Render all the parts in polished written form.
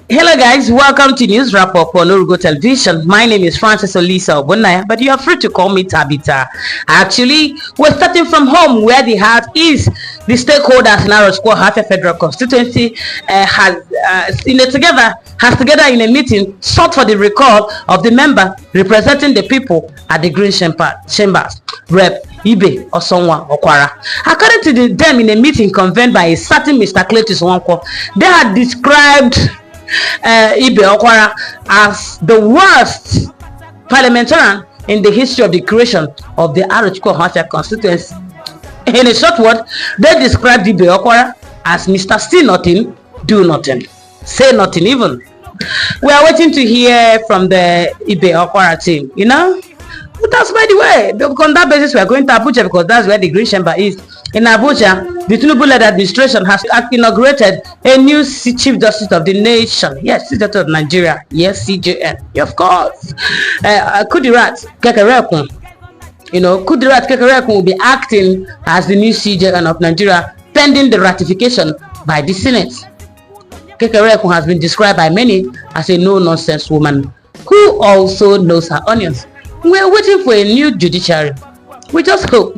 Hello guys, welcome to News Wrap Up on Orugo Television. My name is Francis Olisa Obunaya, but you are free to call me Tabitha. Actually, we're starting from home where the heart is. The stakeholders in Arochukwu Ohafia Federal Constituency has together in a meeting sought for the recall of the member representing the people at the Green Chambers, Rep. Ibe Okwara. According to them in a meeting convened by a certain Mr. Cletus Wanko, they had described Ibe Okwara as the worst parliamentarian in the history of the creation of the Arochukwu Ohafia constituency. In a short word, they described Ibe Okwara as Mr. See Nothing, Do Nothing, Say Nothing even. We are waiting to hear from the Ibe Okwara team, But that's by the way, on that basis we are going to Abuja because that's where the Green Chamber is. In Abuja, the Tinubu-led administration has inaugurated a new Chief Justice of the Nation. Yes, Chief Justice of Nigeria. Yes, CJN. Of course. Kudirat Kekerekun. Kudirat Kekerekun will be acting as the new CJN of Nigeria pending the ratification by the Senate. Kekerekun has been described by many as a no-nonsense woman who also knows her onions. We are waiting for a new judiciary. We just hope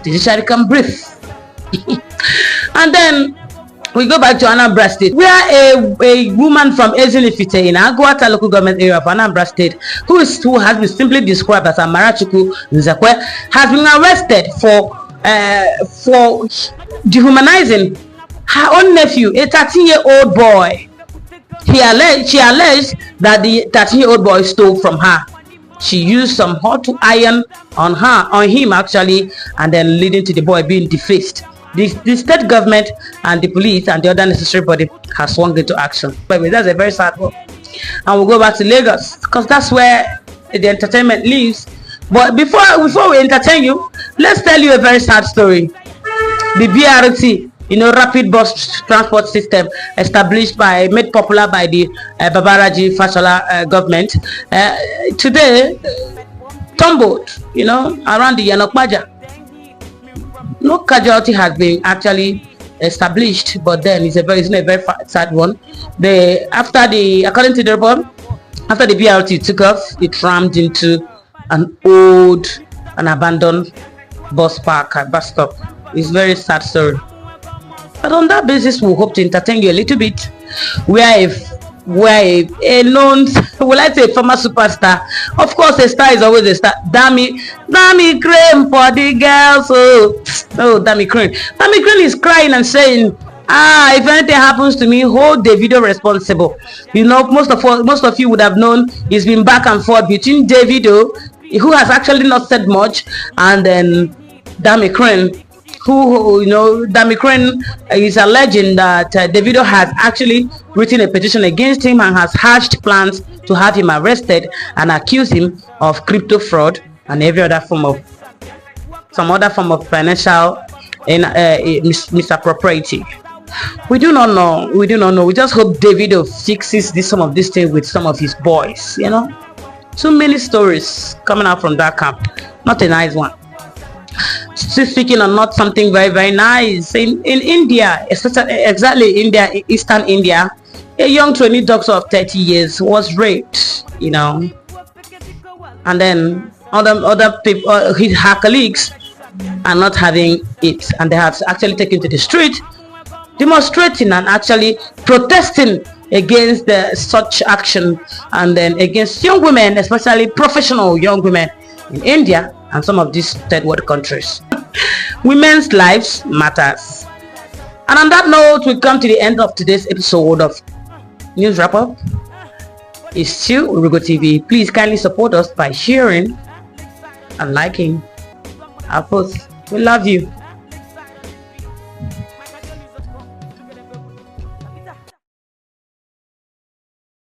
the judiciary can breathe. And then we go back to Anambra State, where a woman from Ezinifite in Agwata local government area of Anambra State, who has been simply described as Arochukwu has been arrested for dehumanizing her own nephew, a 13-year-old boy. She alleged that the 13-year-old boy stole from her. She used some hot iron on him actually, and then leading to the boy being defaced. The state government and the police and the other necessary body has swung into action. But that's a very sad one. And we'll go back to Lagos because that's where the entertainment lives. But before we entertain you, let's tell you a very sad story. The BRT, rapid bus transport system made popular by the Babaraji Fashola government, today tumbled, around the Yanokmaja. No casualty has been actually established, but then it's a very sad one. According to the report, after the BRT took off, it rammed into an abandoned bus stop. It's a very sad story. But on that basis, we hope to entertain you a little bit. Where a known, former superstar. Of course, a star is always a star. Dammy Krane for the girls. Oh, Dammy Krane. Dammy Krane is crying and saying, if anything happens to me, hold Davido responsible. Most of you would have known it's been back and forth between Davido, who has actually not said much, and then Dammy Krane. Dammy Krane is alleging that Davido has actually written a petition against him and has hatched plans to have him arrested and accuse him of crypto fraud and some other form of financial misappropriating. We do not know. We just hope Davido fixes some of these things with some of his boys. Too many stories coming out from that camp. Not a nice one. Still speaking on not something very, very nice. In India, exactly India, Eastern India, a young trainee doctor of 30 years was raped, and then other people, her colleagues, are not having it, and they have actually taken to the street, demonstrating and actually protesting against such action, and then against young women, especially professional young women in India and some of these third world countries. Women's lives matters. And on that note, we come to the end of today's episode of News Wrap Up. It's still Orugo TV. Please kindly support us by sharing and liking our posts. We love you.